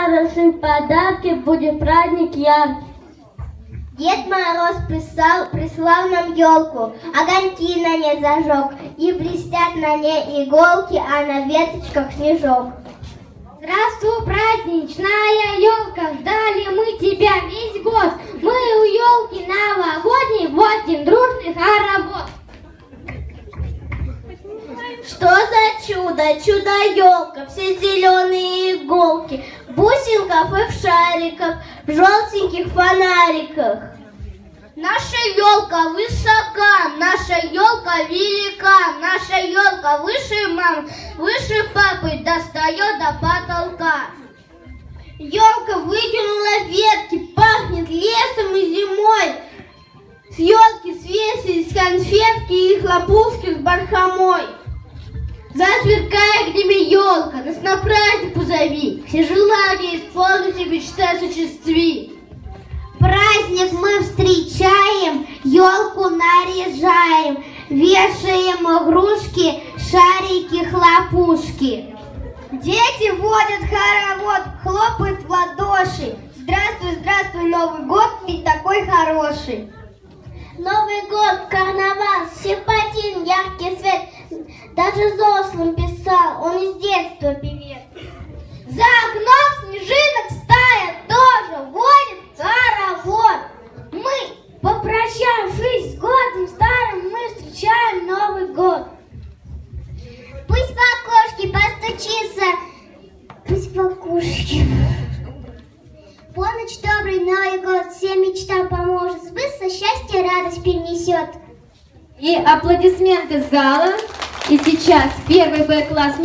хорошие подарки, будет праздник яркий. Дед Мороз прислал нам елку, огоньки на ней зажег, и блестят на ней иголки, а на веточках снежок. Здравствуй, праздничная елка, ждали мы тебя весь год. Мы у елки новогодней водим дружный хоровод. Что за чудо, чудо-елка, все зеленые иголки, бусинков и в шариках, в желтеньких фонариках. Наша елка высока, наша елка велика, наша елка выше мам, выше папы, достает до потолка. Елка вытянула ветки, пахнет лесом и зимой. С елки свесились конфетки и хлопушки с бархамой. Засверкай огнями елка, нас на праздник позови, все желания исполнить и мечты осуществи. Праздник мы встречаем, елку наряжаем, вешаем игрушки, шарики, хлопушки. Дети водят хоровод, хлопают в ладоши. Здравствуй, здравствуй, Новый год, ты такой хороший. Новый год, карнавал, симпатин, яркий свет. Даже взрослым писал, он из детства певец. За окном снежинок стая тоже водит хоровод. Мы, попрощавшись с годом старым, мы встречаем Новый год. Пусть в окошке постучится, пусть в окошке. Полночь добрый Новый год, всем мечтам поможет, сбыться, счастье, радость принесет. И аплодисменты зала. И сейчас первый Б-класс